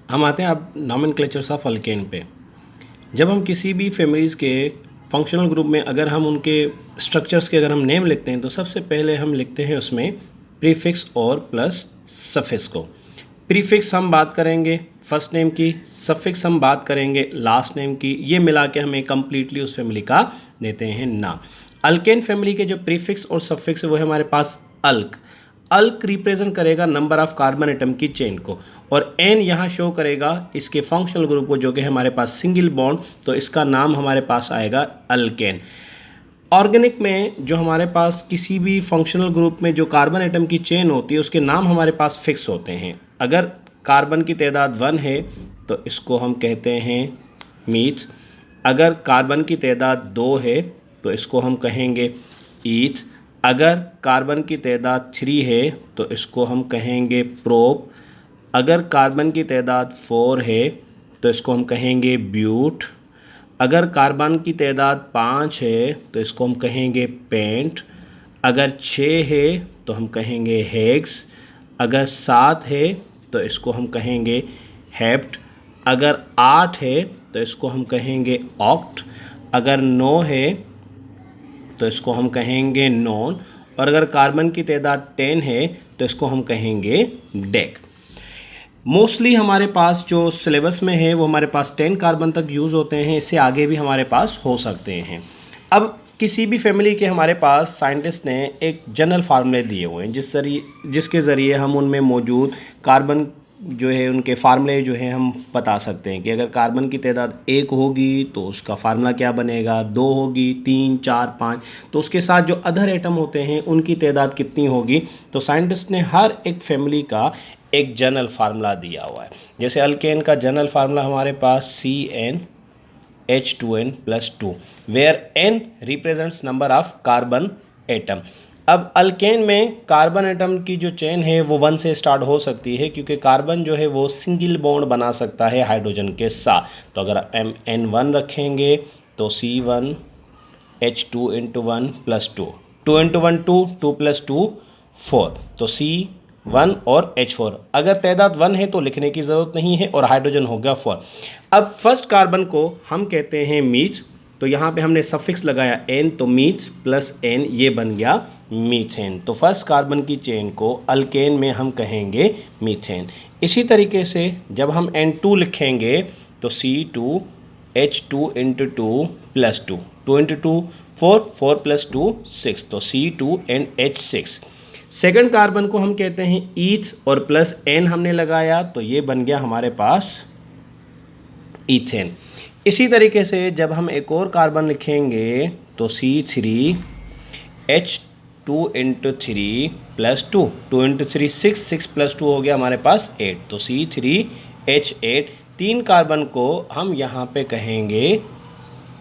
हम आते हैं अब नॉमेनक्लेचर्स ऑफ अल्केन पे। जब हम किसी भी फैमिलीज़ के फंक्शनल ग्रुप में अगर हम उनके स्ट्रक्चर्स के अगर हम नेम लिखते हैं तो सबसे पहले हम लिखते हैं उसमें प्रीफिक्स और प्लस सफिक्स को। प्रीफिक्स हम बात करेंगे फर्स्ट नेम की, सफिक्स हम बात करेंगे लास्ट नेम की, ये मिला के हमें कम्प्लीटली उस फैमिली का देते हैं नाम। अल्केन फैमिली के जो प्रीफिक्स और सफिक्स है वो है हमारे पास अल्क। अल्क रिप्रेजेंट करेगा नंबर ऑफ कार्बन एटम की चेन को, और एन यहाँ शो करेगा इसके फंक्शनल ग्रुप को जो कि हमारे पास सिंगल बॉन्ड, तो इसका नाम हमारे पास आएगा अल्केन। ऑर्गेनिक में जो हमारे पास किसी भी फंक्शनल ग्रुप में जो कार्बन एटम की चेन होती है उसके नाम हमारे पास फिक्स होते हैं। अगर कार्बन की तादाद 1 है तो इसको हम कहते हैं मीथ। अगर कार्बन की तादाद 2 है तो इसको हम कहेंगे ईथ। अगर कार्बन की तादाद 3 है तो इसको हम कहेंगे प्रोप। अगर कार्बन की तादाद 4 है तो इसको हम कहेंगे ब्यूट। अगर कार्बन की तादाद 5 है तो इसको हम कहेंगे पेंट। अगर 6 है तो हम कहेंगे हेक्स। अगर 7 है तो इसको हम कहेंगे हेप्ट। अगर 8 है तो इसको हम कहेंगे ऑक्ट। अगर 9 है तो इसको हम कहेंगे नॉन, और अगर कार्बन की तादाद 10 है तो इसको हम कहेंगे डेक। मोस्टली हमारे पास जो सिलेबस में है वो हमारे पास 10 कार्बन तक यूज़ होते हैं, इससे आगे भी हमारे पास हो सकते हैं। अब किसी भी फैमिली के हमारे पास साइंटिस्ट ने एक जनरल फार्मूले दिए हुए हैं जिसके ज़रिए हम उनमें मौजूद कार्बन जो है उनके फार्मूले जो है हम बता सकते हैं कि अगर कार्बन की तादाद 1 होगी तो उसका फार्मूला क्या बनेगा, 2 होगी, 3, 4, 5, तो उसके साथ जो अदर एटम होते हैं उनकी तादाद कितनी होगी। तो साइंटिस्ट ने हर एक फैमिली का एक जनरल फार्मूला दिया हुआ है। जैसे अल्केन का जनरल फार्मूला हमारे पास CnH2n+2, where n represents number of carbon atom. अब अल्केन में कार्बन एटम की जो चेन है वो 1 से स्टार्ट हो सकती है, क्योंकि कार्बन जो है वो सिंगल बॉन्ड बना सकता है हाइड्रोजन के साथ। तो अगर हम N1 रखेंगे तो C1H2 × 1 + 2, 2 × 1 2, 2 + 2 4, तो C1 और H4। अगर तादाद 1 है तो लिखने की ज़रूरत नहीं है और हाइड्रोजन हो गया 4। अब फर्स्ट कार्बन को हम कहते हैं मीथ, तो यहाँ पे हमने सफिक्स लगाया n, तो मीथ + n ये बन गया मीथेन। तो फर्स्ट कार्बन की चेन को अल्केन में हम कहेंगे मीथेन। इसी तरीके से जब हम N2 लिखेंगे तो C2H2 × 2 + 2, 2 × 2 4, 4 + 2 6, तो C2NH6। सेकंड कार्बन को हम कहते हैं ईथ, और प्लस n हमने लगाया तो ये बन गया हमारे पास ईथेन। इसी तरीके से जब हम एक और कार्बन लिखेंगे तो C3H2 × 3 + 2, 2 × 3 6, 6 + 2 हो गया हमारे पास 8, तो C3H8। 3 कार्बन को हम यहाँ पे कहेंगे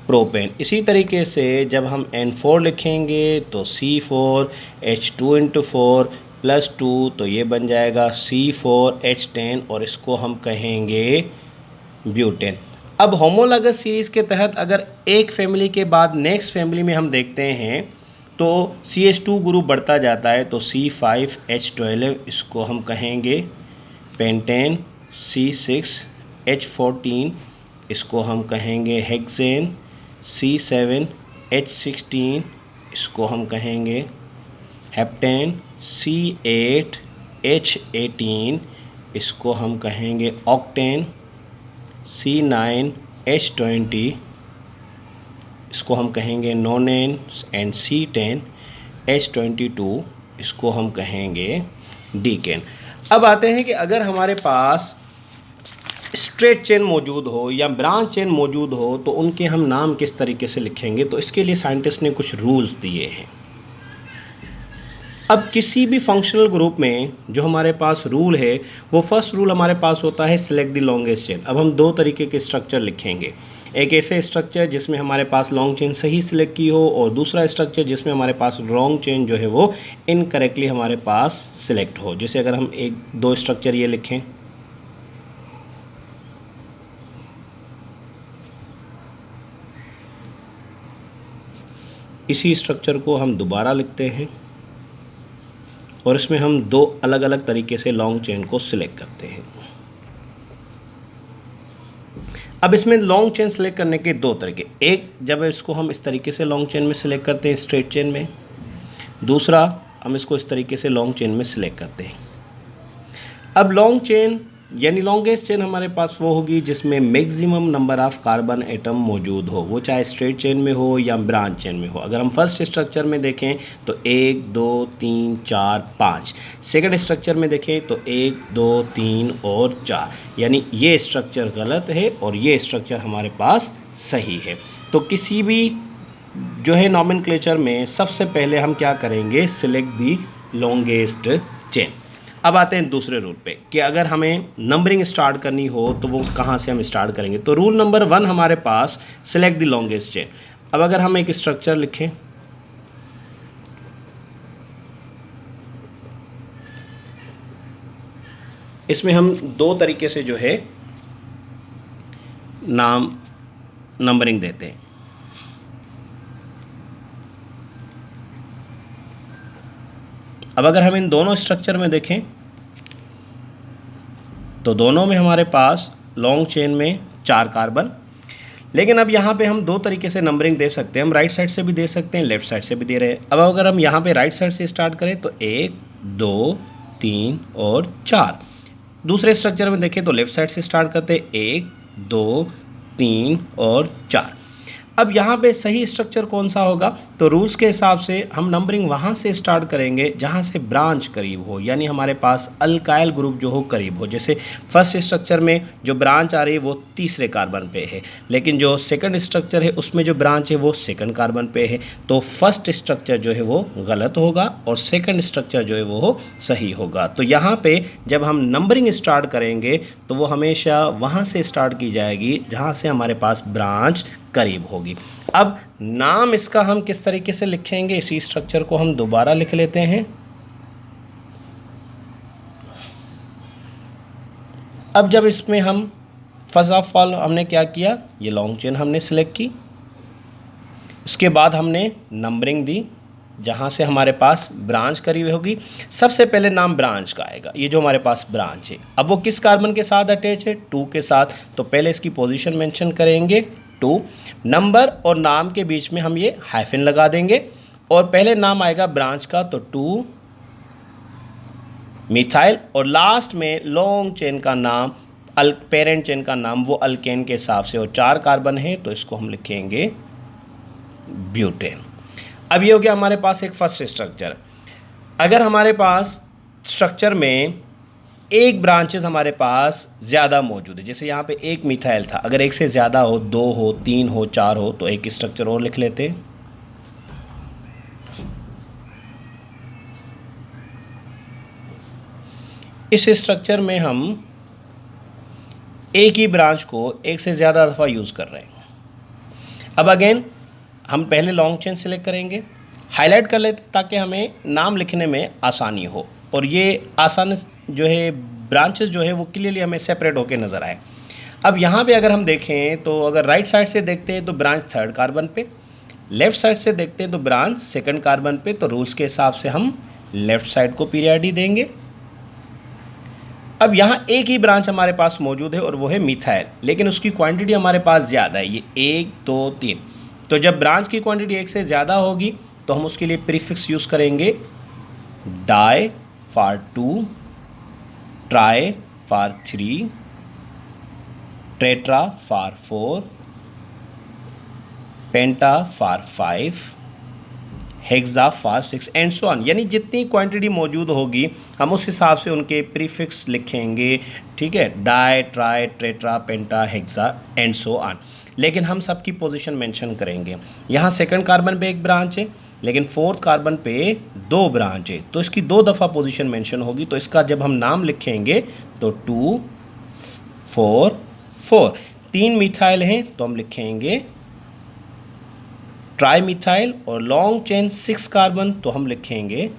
प्रोपेन। इसी तरीके से जब हम N4 लिखेंगे तो C4H2 × 4 + 2, तो ये बन जाएगा C4H10, और इसको हम कहेंगे ब्यूटेन। अब होमोलॉगस सीरीज़ के तहत अगर एक फैमिली के बाद नेक्स्ट फैमिली में हम देखते हैं तो CH2 ग्रुप बढ़ता जाता है, तो C5H12 इसको हम कहेंगे पेंटेन। C6H14 इसको हम कहेंगे हेक्सेन। C7H16 इसको हम कहेंगे हेप्टेन। C8H18 इसको हम कहेंगे ऑक्टेन। C9H20 इसको हम कहेंगे नोनेन, एंड C10H22 इसको हम कहेंगे डीकेन। अब आते हैं कि अगर हमारे पास स्ट्रेट चेन मौजूद हो या ब्रांच चेन मौजूद हो तो उनके हम नाम किस तरीके से लिखेंगे, तो इसके लिए साइंटिस्ट ने कुछ रूल्स दिए हैं। अब किसी भी फंक्शनल ग्रुप में जो हमारे पास रूल है वो फर्स्ट रूल हमारे पास होता है सिलेक्ट द लॉन्गेस्ट चेन। अब हम 2 तरीके के स्ट्रक्चर लिखेंगे, एक ऐसे स्ट्रक्चर जिसमें हमारे पास लॉन्ग चेन सही सिलेक्ट की हो, और दूसरा स्ट्रक्चर जिसमें हमारे पास लॉन्ग चेन जो है वो इनकरेक्टली हमारे पास सिलेक्ट हो। जैसे अगर हम 1-2 स्ट्रक्चर ये लिखें, इसी स्ट्रक्चर को हम दोबारा लिखते हैं और इसमें हम 2 अलग अलग तरीके से लॉन्ग चेन को सिलेक्ट करते हैं। अब इसमें लॉन्ग चेन सेलेक्ट करने के दो तरीके, एक जब इसको हम इस तरीके से लॉन्ग चेन में सेलेक्ट करते हैं स्ट्रेट चेन में, दूसरा हम इसको इस तरीके से लॉन्ग चेन में सेलेक्ट करते हैं। अब लॉन्ग चेन यानी लॉन्गेस्ट चेन हमारे पास वो होगी जिसमें maximum number of carbon atom मौजूद हो, वो चाहे स्ट्रेट चेन में हो या ब्रांच चेन में हो। अगर हम फर्स्ट स्ट्रक्चर में देखें तो 1 2 3 4 5, सेकंड स्ट्रक्चर में देखें तो 1 2 3 और 4, यानी ये स्ट्रक्चर गलत है और ये स्ट्रक्चर हमारे पास सही है। तो किसी भी जो है नॉमेनक्लेचर में सबसे पहले हम क्या करेंगे, सिलेक्ट दी लॉन्गेस्ट चेन। अब आते हैं दूसरे रूल पे कि अगर हमें नंबरिंग स्टार्ट करनी हो तो वो कहाँ से हम स्टार्ट करेंगे। तो रूल नंबर 1 हमारे पास सिलेक्ट द लॉन्गेस्ट चेन। अब अगर हम एक स्ट्रक्चर लिखें, इसमें हम दो तरीके से जो है नंबरिंग देते हैं। अब अगर हम इन दोनों स्ट्रक्चर में देखें तो दोनों में हमारे पास लॉन्ग चेन में 4 कार्बन, लेकिन अब यहाँ पे हम दो तरीके से नंबरिंग दे सकते हैं। हम राइट साइड से भी दे सकते हैं, लेफ्ट साइड से भी दे रहे हैं। अब अगर हम यहाँ पे राइट साइड से स्टार्ट करें तो 1 2 3 और 4। दूसरे स्ट्रक्चर में देखें तो लेफ्ट साइड से स्टार्ट करते हैं 1 2 3 और 4। अब यहाँ पे सही स्ट्रक्चर कौन सा होगा, तो रूल्स के हिसाब से हम नंबरिंग वहाँ से स्टार्ट करेंगे जहाँ से ब्रांच करीब हो, यानी हमारे पास अल्काइल ग्रुप जो हो करीब हो। जैसे फर्स्ट स्ट्रक्चर में जो ब्रांच आ रही है वो तीसरे कार्बन पे है, लेकिन जो सेकंड स्ट्रक्चर है उसमें जो ब्रांच है वो सेकंड कार्बन पे है। तो फर्स्ट स्ट्रक्चर जो है वो गलत होगा और सेकंड स्ट्रक्चर जो है वो सही होगा। तो यहाँ पे जब हम नंबरिंग स्टार्ट करेंगे तो वो हमेशा वहाँ से स्टार्ट की जाएगी जहाँ से हमारे पास ब्रांच करीब होगी। अब नाम इसका हम किस तरीके से लिखेंगे, इसी स्ट्रक्चर को हम दोबारा लिख लेते हैं। अब जब इसमें हम फर्स्ट ऑफ ऑल हमने क्या किया, ये लॉन्ग चेन हमने सिलेक्ट की, इसके बाद हमने नंबरिंग दी जहाँ से हमारे पास ब्रांच करीब होगी। सबसे पहले नाम ब्रांच का आएगा, ये जो हमारे पास ब्रांच है। अब वो किस कार्बन के साथ अटैच है, 2 के साथ। तो पहले इसकी पोजीशन मेंशन करेंगे 2, नंबर और नाम के बीच में हम ये हाइफन लगा देंगे और पहले नाम आएगा ब्रांच का तो 2 मिथाइल, और लास्ट में लॉन्ग चेन का नाम पेरेंट चेन का नाम वो अल्केन के हिसाब से, और 4 कार्बन है तो इसको हम लिखेंगे ब्यूटेन। अब ये हो गया हमारे पास एक फर्स्ट स्ट्रक्चर। अगर हमारे पास स्ट्रक्चर में एक ब्रांचेस हमारे पास ज़्यादा मौजूद है, जैसे यहाँ पे एक मिथाइल था, अगर एक से ज़्यादा हो, 2 हो 3 हो 4 हो, तो एक स्ट्रक्चर और लिख लेते हैं। इस स्ट्रक्चर में हम एक ही ब्रांच को एक से ज़्यादा दफ़ा यूज़ कर रहे हैं। अब अगेन हम पहले लॉन्ग चेन सेलेक्ट करेंगे, हाईलाइट कर लेते ताकि हमें नाम लिखने में आसानी हो और ये आसान जो है ब्रांचेस जो है वो क्लियरली हमें सेपरेट होकर नज़र आए। अब यहाँ पे अगर हम देखें तो अगर राइट साइड से देखते हैं तो ब्रांच 3rd कार्बन पे, लेफ़्ट साइड से देखते हैं तो ब्रांच 2nd कार्बन पे। तो रूल्स के हिसाब से हम लेफ़्ट साइड को पीरियड देंगे। अब यहाँ एक ही ब्रांच हमारे पास मौजूद है और वो है मिथाइल, लेकिन उसकी क्वांटिटी हमारे पास ज़्यादा है, ये 1 2 3। तो जब ब्रांच की क्वांटिटी 1 से ज़्यादा होगी तो हम उसके लिए प्रीफिक्स यूज़ करेंगे di for 2, tri for 3, tetra for 4, penta for 5, hexa for 6 and so on. यानी जितनी क्वांटिटी मौजूद होगी हम उस हिसाब से उनके प्रीफिक्स लिखेंगे, ठीक है, di tri tetra penta hexa and so on. लेकिन हम सबकी पोजीशन मेंशन करेंगे। यहाँ 2nd कार्बन पे एक ब्रांच है, लेकिन 4th कार्बन पे 2 ब्रांच है, तो इसकी 2 दफ़ा पोजीशन मेंशन होगी। तो इसका जब हम नाम लिखेंगे तो 2 4 4, 3 मिथाइल हैं तो हम लिखेंगे ट्राई मिथाइल, और लॉन्ग चेन 6 कार्बन तो हम लिखेंगे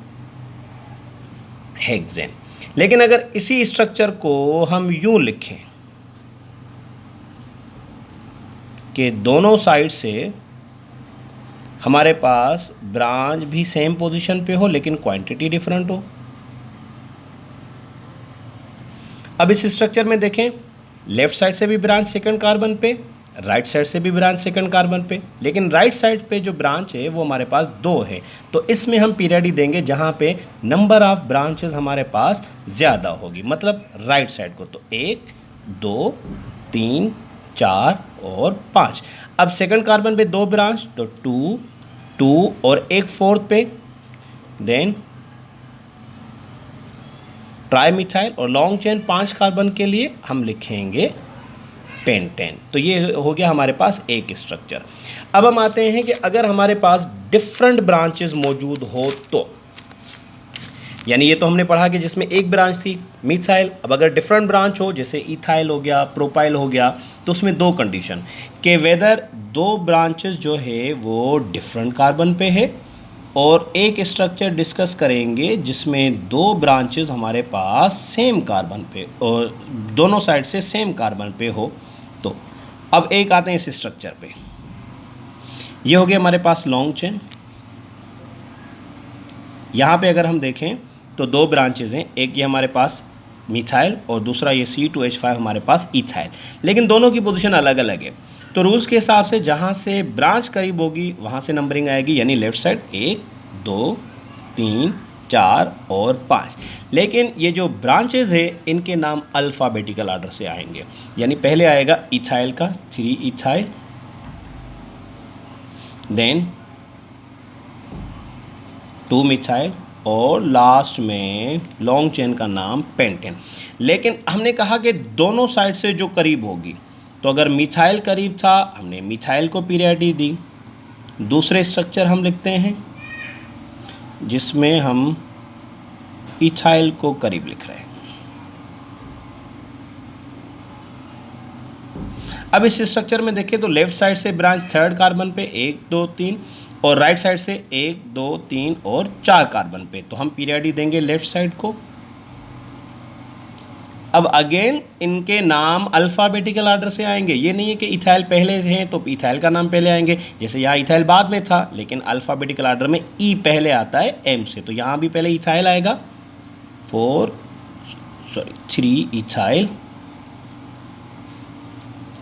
हेक्सेन। लेकिन अगर इसी स्ट्रक्चर को हम यूं लिखें कि दोनों साइड से हमारे पास ब्रांच भी सेम पोजीशन पे हो लेकिन क्वांटिटी डिफरेंट हो। अब इस स्ट्रक्चर में देखें लेफ्ट साइड से भी ब्रांच सेकंड कार्बन पे, राइट साइड से भी ब्रांच सेकंड कार्बन पे, लेकिन राइट साइड पे जो ब्रांच है वो हमारे पास 2 है। तो इसमें हम पीरियड देंगे जहाँ पे नंबर ऑफ ब्रांचेस हमारे पास ज़्यादा होगी, मतलब राइट साइड को। तो 1 2 3 4 और 5। अब सेकंड कार्बन पे 2 ब्रांच, तो 2 2 और एक फोर्थ पे, देन ट्राई मिथाइल और लॉन्ग चेन 5 कार्बन के लिए हम लिखेंगे पेंटेन। तो ये हो गया हमारे पास एक स्ट्रक्चर। अब हम आते हैं कि अगर हमारे पास डिफरेंट ब्रांचेस मौजूद हो तो, यानी ये तो हमने पढ़ा कि जिसमें एक ब्रांच थी मिथाइल। अब अगर डिफरेंट ब्रांच हो, जैसे इथाइल हो गया, प्रोपाइल हो गया, तो उसमें 2 कंडीशन कि वेदर 2 ब्रांचेस जो है वो डिफरेंट कार्बन पे है, और एक स्ट्रक्चर डिस्कस करेंगे जिसमें 2 ब्रांचेस हमारे पास सेम कार्बन पे और दोनों साइड से सेम कार्बन पे हो। तो अब एक आते हैं इस स्ट्रक्चर पे। ये हो गया हमारे पास लॉन्ग चेन। यहाँ पे अगर हम देखें तो 2 ब्रांचेज हैं, एक ये हमारे पास मिथाइल और दूसरा ये C2H5 हमारे पास इथाइल, लेकिन दोनों की पोजीशन अलग अलग है। तो रूल्स के हिसाब से जहाँ से ब्रांच करीब होगी वहाँ से नंबरिंग आएगी, यानी लेफ्ट साइड 1 2 3 4 और 5। लेकिन ये जो ब्रांचेज है इनके नाम अल्फ़ाबेटिकल आर्डर से आएंगे, यानी पहले आएगा इथाइल का 3 इथाइल, देन 2 मिथाइल और लास्ट में लॉन्ग चेन का नाम पेंटेन। लेकिन हमने कहा कि दोनों साइड से जो करीब होगी, तो अगर मिथाइल करीब था हमने मिथाइल को पीरियडी दी। दूसरे स्ट्रक्चर हम लिखते हैं जिसमें हम इथाइल को करीब लिख रहे हैं। अब इस स्ट्रक्चर में देखें तो लेफ्ट साइड से ब्रांच 3rd कार्बन पे 1 2 3 और राइट साइड से 1 2 3 और 4 कार्बन पे, तो हम पीरियडी देंगे लेफ्ट साइड को। अब अगेन इनके नाम अल्फ़ाबेटिकल आर्डर से आएंगे, ये नहीं है कि इथाइल पहले हैं तो इथाइल का नाम पहले आएंगे, जैसे यहाँ इथाइल बाद में था लेकिन अल्फ़ाबेटिकल आर्डर में ई पहले आता है एम से, तो यहाँ भी पहले इथाइल आएगा 3 इथाइल,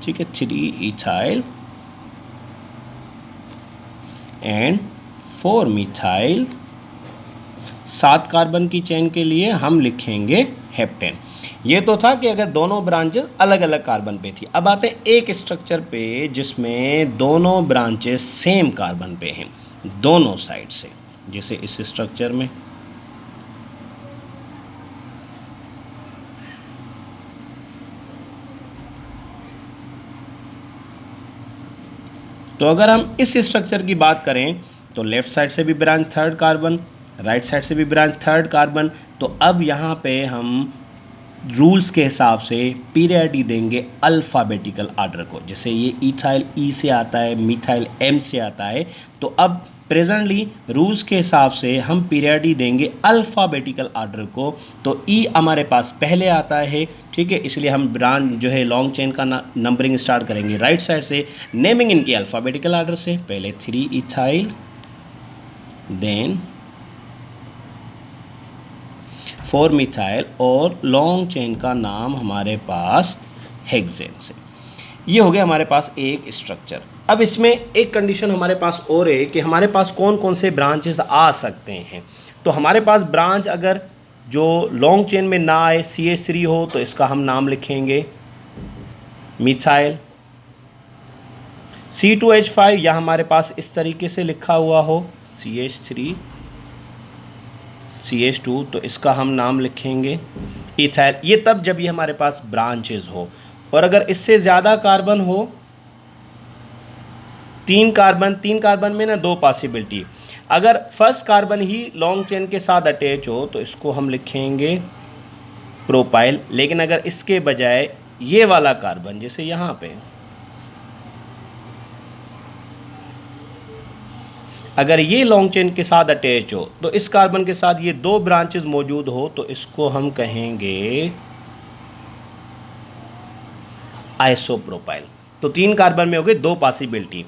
ठीक है, 3 इथाइल एंड 4 मिथाइल। 7 कार्बन की चेन के लिए हम लिखेंगे हेप्टेन। ये तो था कि अगर दोनों ब्रांचेस अलग अलग कार्बन पे थी। अब आते हैं एक स्ट्रक्चर पे जिसमें दोनों ब्रांचेस सेम कार्बन पे हैं दोनों साइड से, जैसे इस स्ट्रक्चर में। तो अगर हम इस स्ट्रक्चर की बात करें तो लेफ्ट साइड से भी branch 3rd carbon, right side से भी ब्रांच 3rd कार्बन। तो अब यहाँ पे हम रूल्स के हिसाब से पीरियडी देंगे अल्फ़ाबेटिकल आर्डर को, जैसे ये इथाइल ई से आता है, मिथाइल एम से आता है। तो अब प्रेजेंटली रूल्स के हिसाब से हम पीरियडी देंगे अल्फ़ाबेटिकल आर्डर को। तो ई हमारे पास पहले आता है, ठीक है, इसलिए हम ब्रांच जो है लॉन्ग चेन का नंबरिंग स्टार्ट करेंगे राइट साइड से, नेमिंग इनकी अल्फ़ाबेटिकल आर्डर से। पहले 3 इथाइल, देन 4 मिथाइल और लॉन्ग चेन का नाम हमारे पास हेक्सेन से। ये हो गया हमारे पास एक स्ट्रक्चर। अब इसमें एक कंडीशन हमारे पास और है कि हमारे पास कौन कौन से ब्रांचेस आ सकते हैं। तो हमारे पास ब्रांच अगर जो लॉन्ग चेन में ना आए, CH3 हो, तो इसका हम नाम लिखेंगे मिथाइल। C2H5 या हमारे पास इस तरीके से लिखा हुआ हो CH3 CH2, तो इसका हम नाम लिखेंगे इथाइल। ये तब जब ये हमारे पास ब्रांचेस हो, और अगर इससे ज़्यादा कार्बन हो, 3 कार्बन में ना 2 पॉसिबिलिटी। अगर फर्स्ट कार्बन ही लॉन्ग चेन के साथ अटैच हो तो इसको हम लिखेंगे प्रोपाइल, लेकिन अगर इसके बजाय ये वाला कार्बन जैसे यहाँ पे अगर ये लॉन्ग चेन के साथ अटैच हो, तो इस कार्बन के साथ ये 2 ब्रांचेस मौजूद हो, तो इसको हम कहेंगे आइसोप्रोपाइल। तो 3 कार्बन में हो गए 2 पॉसिबिलिटी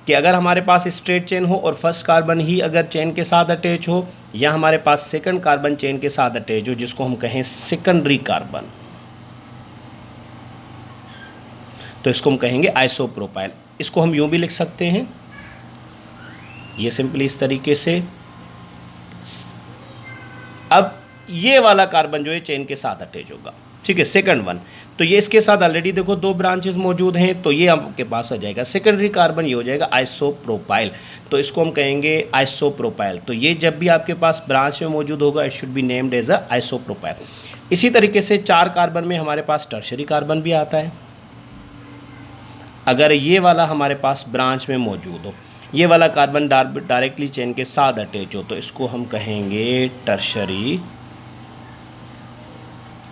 कि अगर हमारे पास स्ट्रेट चेन हो और फर्स्ट कार्बन ही अगर चेन के साथ अटैच हो, या हमारे पास सेकंड कार्बन चेन के साथ अटैच हो, जिसको हम कहें सेकेंडरी कार्बन। तो इसको हम कहेंगे आइसोप्रोपाइल। इसको हम यूँ भी लिख सकते हैं, ये सिंपली इस तरीके से। अब ये वाला कार्बन जो है चेन के साथ अटैच होगा, ठीक है, सेकंड वन। तो ये इसके साथ ऑलरेडी देखो 2 ब्रांचेस मौजूद हैं, तो ये आपके पास आ जाएगा सेकेंडरी कार्बन, ये हो जाएगा आइसोप्रोपाइल। तो इसको हम कहेंगे आइसोप्रोपाइल। तो ये जब भी आपके पास ब्रांच में मौजूद होगा, it should be named as a isopropyl. इसी तरीके से 4 कार्बन में हमारे पास टर्शरी कार्बन भी आता है। अगर ये वाला हमारे पास ब्रांच में मौजूद हो, ये वाला कार्बन डायरेक्टली चेन के साथ अटैच हो, तो इसको हम कहेंगे टर्शरी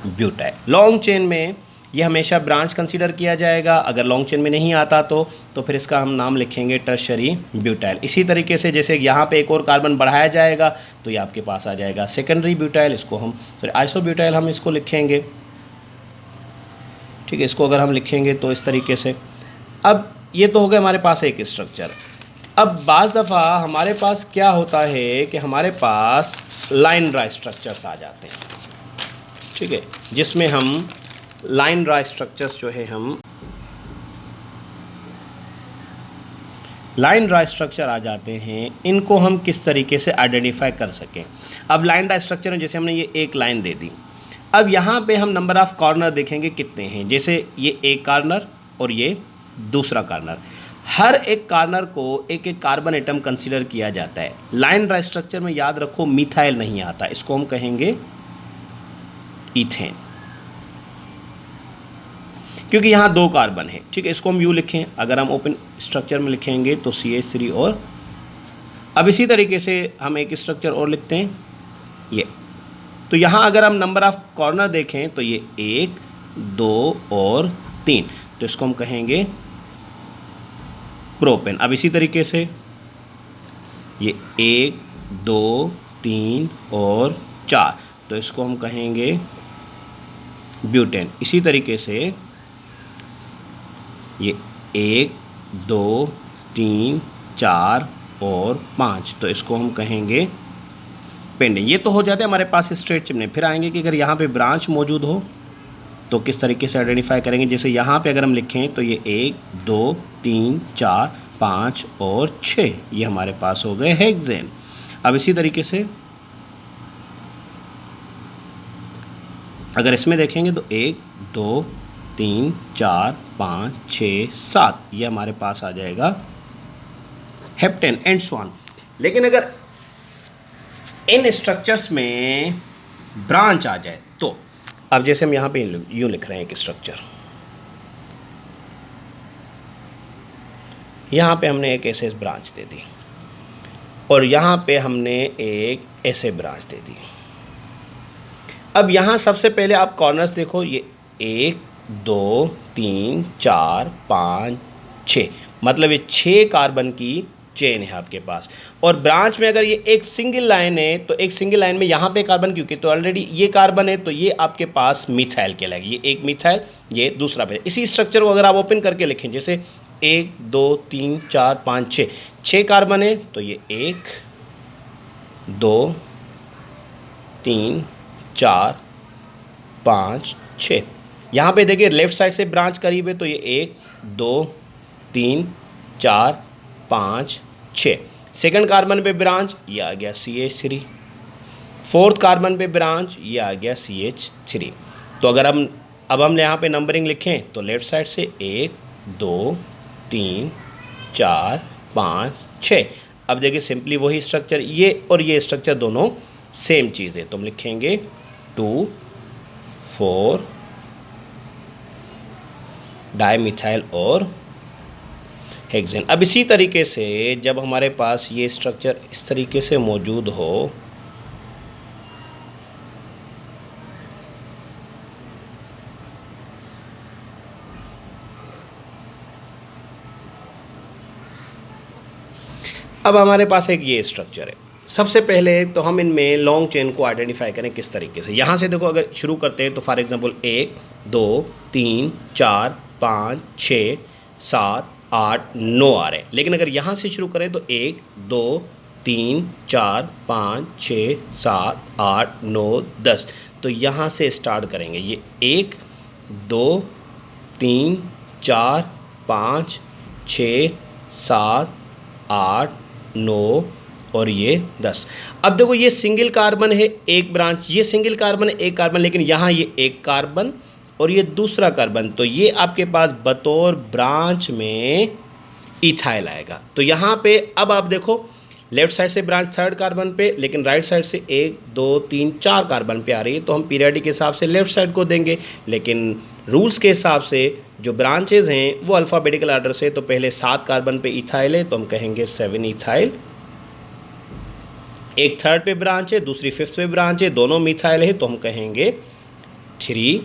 ब्यूटाइल। लॉन्ग चेन में ये हमेशा ब्रांच कंसीडर किया जाएगा, अगर लॉन्ग चेन में नहीं आता तो फिर इसका हम नाम लिखेंगे टर्शरी ब्यूटाइल। इसी तरीके से जैसे यहाँ पे एक और कार्बन बढ़ाया जाएगा तो ये आपके पास आ जाएगा सेकेंडरी ब्यूटाइल, इसको हम आइसोब्यूटाइल हम इसको लिखेंगे, ठीक है। इसको अगर हम लिखेंगे तो इस तरीके से। अब ये तो हो गया हमारे पास एक स्ट्रक्चर। अब बाज़ दफ़ा हमारे पास क्या होता है कि हमारे पास लाइन ड्राई स्ट्रक्चर्स आ जाते हैं, ठीक है, जिसमें हम लाइन ड्राई स्ट्रक्चर्स जो है हम लाइन ड्राई स्ट्रक्चर आ जाते हैं, इनको हम किस तरीके से आइडेंटिफाई कर सकें। अब लाइन ड्राई स्ट्रक्चर में जैसे हमने ये एक लाइन दे दी, अब यहाँ पे हम नंबर ऑफ़ कॉर्नर देखेंगे कितने हैं। जैसे ये एक कॉर्नर और ये दूसरा कॉर्नर, हर एक कॉर्नर को एक एक कार्बन एटम कंसीडर किया जाता है। लाइन ड्राई स्ट्रक्चर में याद रखो मिथाइल नहीं आता, इसको हम कहेंगे इथेन, क्योंकि यहाँ 2 कार्बन है, ठीक है। इसको हम यू लिखें, अगर हम ओपन स्ट्रक्चर में लिखेंगे तो CH3 और। अब इसी तरीके से हम एक स्ट्रक्चर और लिखते हैं ये। तो यहाँ अगर हम नंबर ऑफ़ कॉर्नर देखें तो ये 1, 2 और 3, तो इसको हम कहेंगे प्रोपेन। अब इसी तरीके से ये 1, 2, 3 और 4, तो इसको हम कहेंगे ब्यूटेन। इसी तरीके से ये 1, 2, 3, 4 और 5, तो इसको हम कहेंगे पेंडेन। ये तो हो जाते हैं हमारे पास स्ट्रेट चिमनी। फिर आएंगे कि अगर यहाँ पे ब्रांच मौजूद हो तो किस तरीके से आइडेंटिफाई करेंगे। जैसे यहाँ पे अगर हम लिखें तो ये 1, 2, 3, 4, 5 और 6, ये हमारे पास हो गए हेक्सेन। अब इसी तरीके से अगर इसमें देखेंगे तो 1, 2, 3, 4, 5, 6, 7, ये हमारे पास आ जाएगा हेप्टेन एंड सो ऑन। लेकिन अगर इन स्ट्रक्चर्स में ब्रांच आ जाए तो अब जैसे हम यहाँ पे यूँ लिख रहे हैं एक स्ट्रक्चर, यहाँ पे हमने एक ऐसे ब्रांच दे दी और यहाँ पे हमने एक ऐसे ब्रांच दे दी। अब यहाँ सबसे पहले आप कॉर्नर्स देखो, ये 1, 2, 3, 4, 5, 6, मतलब ये 6 कार्बन की चेन है आपके पास। और ब्रांच में अगर ये एक सिंगल लाइन है तो एक सिंगल लाइन में यहाँ पे कार्बन, क्योंकि तो ऑलरेडी ये कार्बन है तो ये आपके पास मिथाइल कहलाएगी। ये एक मिथाइल, ये दूसरा पे। इसी स्ट्रक्चर को अगर आप ओपन करके लिखें, जैसे 1, 2, 3, 4, 5, 6, 6 कार्बन है तो ये 1, 2, 3, 4, 5, 6। यहाँ पे देखिए लेफ्ट साइड से ब्रांच करीब है तो ये 1, 2, 3, 4, 5, 6। सेकंड कार्बन पे ब्रांच, ये आ गया CH3। फोर्थ कार्बन पे ब्रांच, ये आ गया CH3। तो अगर अब हम यहाँ पे नंबरिंग लिखें तो लेफ्ट साइड से 1, 2, 3, 4, 5, 6। अब देखिए सिंपली वही स्ट्रक्चर, ये और ये स्ट्रक्चर दोनों सेम चीज़ है, तो हम लिखेंगे 2, 4 डाइमिथाइल और हेक्सेन। अब इसी तरीके से जब हमारे पास ये स्ट्रक्चर इस तरीके से मौजूद हो अब हमारे पास एक ये स्ट्रक्चर है। सबसे पहले तो हम इनमें लॉन्ग चेन को आइडेंटिफाई करें किस तरीके से। यहाँ से देखो अगर शुरू करते हैं तो फॉर एग्जांपल 1, 2, 3, 4, 5, 6, 7, 8, 9 आ रहे हैं। लेकिन अगर यहाँ से शुरू करें तो 1, 2, 3, 4, 5, 6, 7, 8, 9, 10, तो यहाँ से स्टार्ट करेंगे। ये 1, 2, 3, 4 5 6 7 8 9 और ये 10। अब देखो ये सिंगल कार्बन है, एक ब्रांच, ये सिंगल कार्बन है, एक कार्बन, लेकिन यहाँ ये एक कार्बन और ये दूसरा कार्बन, तो ये आपके पास बतौर ब्रांच में इथाइल आएगा। तो यहाँ पे अब आप देखो लेफ्ट साइड से ब्रांच थर्ड कार्बन पे, लेकिन राइट साइड से 1 2 3 4 कार्बन पे आ रही है, तो हम पीरियडिक के हिसाब से लेफ्ट साइड को देंगे, लेकिन रूल्स के हिसाब से जो ब्रांचेज हैं वो अल्फ़ाबेटिकल आर्डर से, तो पहले 7 कार्बन पे इथाइल है तो हम कहेंगे 7 इथाइल, एक थर्ड पे ब्रांच है, दूसरी फिफ्थ पे ब्रांच है, दोनों मिथाइल है तो हम कहेंगे 3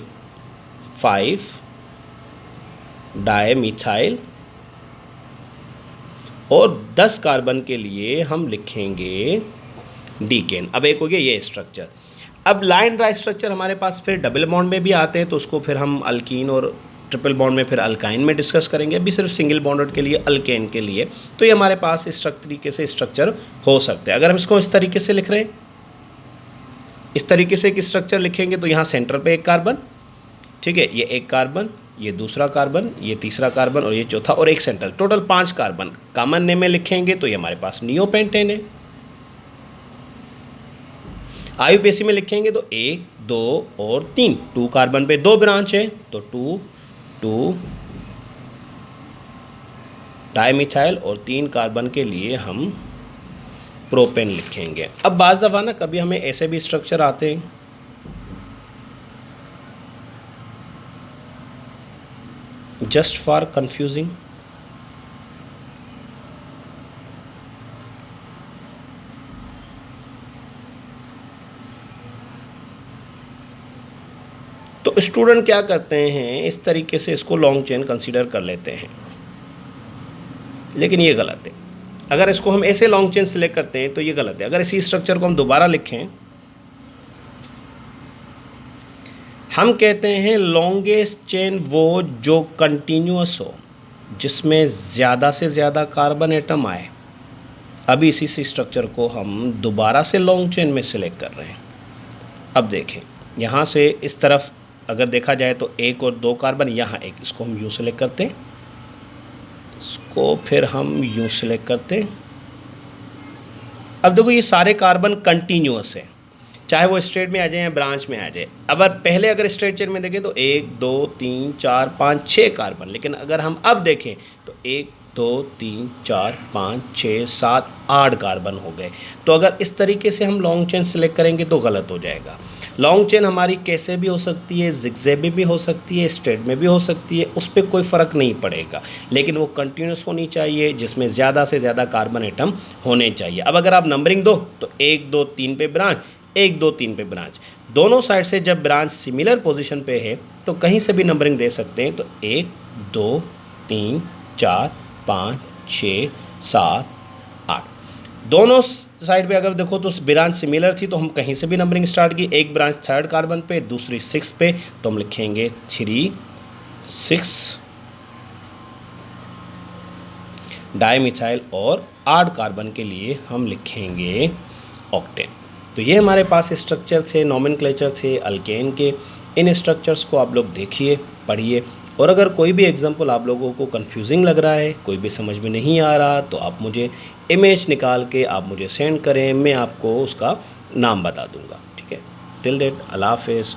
5 डायमिथाइल, और 10 कार्बन के लिए हम लिखेंगे डीकेन। अब एक हो गया ये स्ट्रक्चर। अब लाइन ड्राई स्ट्रक्चर हमारे पास फिर डबल बॉन्ड में भी आते हैं, तो उसको फिर हम अल्कीन और ट्रिपल बॉन्ड में फिर अल्काइन में डिस्कस करेंगे। अभी सिर्फ सिंगल बॉन्डेड के लिए अल्केन के लिए, तो ये हमारे पास इस तरीके से स्ट्रक्चर हो सकते हैं। अगर हम इसको इस तरीके से लिख रहे हैं, इस तरीके से एक स्ट्रक्चर लिखेंगे, तो यहाँ सेंटर पे एक कार्बन, ठीक है, ये एक कार्बन, ये दूसरा कार्बन, ये तीसरा कार्बन और ये चौथा, और एक centre, total 5 carbon common name में लिखेंगे तो ये हमारे पास नियोपेंटेन है। आईयूपीएसी में लिखेंगे तो 1 2 और 3, 2 कार्बन पे 2 ब्रांच है तो 2 2 डायमिथाइल, और 3 कार्बन के लिए हम प्रोपेन लिखेंगे। अब बाज़ दफ़ा ना कभी हमें ऐसे भी स्ट्रक्चर आते हैं, जस्ट फॉर कंफ्यूजिंग, तो स्टूडेंट क्या करते हैं, इस तरीके से इसको लॉन्ग चेन कंसीडर कर लेते हैं, लेकिन ये गलत है। अगर इसको हम ऐसे लॉन्ग चेन सिलेक्ट करते हैं तो ये गलत है। अगर इसी स्ट्रक्चर को हम दोबारा लिखें, हम कहते हैं लॉन्गेस्ट चेन वो जो कंटिन्यूअस हो, जिसमें ज़्यादा से ज़्यादा कार्बन एटम आए। अभी इसी स्ट्रक्चर को हम दोबारा से लॉन्ग चेन में सिलेक्ट कर रहे हैं। अब देखें, यहाँ से इस तरफ अगर देखा जाए तो 1 और 2 कार्बन, यहाँ एक, इसको हम यूँ सेलेक्ट करते हैं, इसको फिर हम यूँ सेलेक्ट करते हैं। अब देखो ये सारे कार्बन कंटिन्यूअस है, चाहे वो स्ट्रेट में आ जाए या ब्रांच में आ जाए। पहले अगर स्ट्रेट चेन में देखें तो 1 2 3 4 5 6 कार्बन, लेकिन अगर हम अब देखें तो 1 2 3 4 5 6 7 8 कार्बन हो गए। तो अगर इस तरीके से हम लॉन्ग चेन सेलेक्ट करेंगे तो गलत हो जाएगा। लॉन्ग चेन हमारी कैसे भी हो सकती है, जिगजैग में भी हो सकती है, स्ट्रेट में भी हो सकती है, उस पर कोई फ़र्क नहीं पड़ेगा, लेकिन वो कंटिन्यूस होनी चाहिए, जिसमें ज़्यादा से ज़्यादा कार्बन एटम होने चाहिए। अब अगर आप नंबरिंग दो तो 1 2 3 पे ब्रांच, 1 2 3 पे ब्रांच, दोनों साइड से जब ब्रांच सिमिलर पोजीशन पे है तो कहीं से भी नंबरिंग दे सकते हैं। तो 1 2 3 4 5 6 7 8, दोनों साइड पे अगर देखो तो ब्रांच सिमिलर थी तो हम कहीं से भी नंबरिंग स्टार्ट की। एक ब्रांच थर्ड कार्बन पे, दूसरी 6 पे, तो हम लिखेंगे 3 6 डायमिथाइल, और 8 कार्बन के लिए हम लिखेंगे ऑक्टेन। तो ये हमारे पास स्ट्रक्चर थे, नॉमेनक्लेचर थे अल्केन के। इन स्ट्रक्चर्स को आप लोग देखिए, पढ़िए, और अगर कोई भी एग्जांपल आप लोगों को कंफ्यूजिंग लग रहा है, कोई भी समझ में नहीं आ रहा, तो आप मुझे इमेज निकाल के आप मुझे सेंड करें, मैं आपको उसका नाम बता दूंगा। ठीक है, टिल डेट, अल्लाह हाफिज़।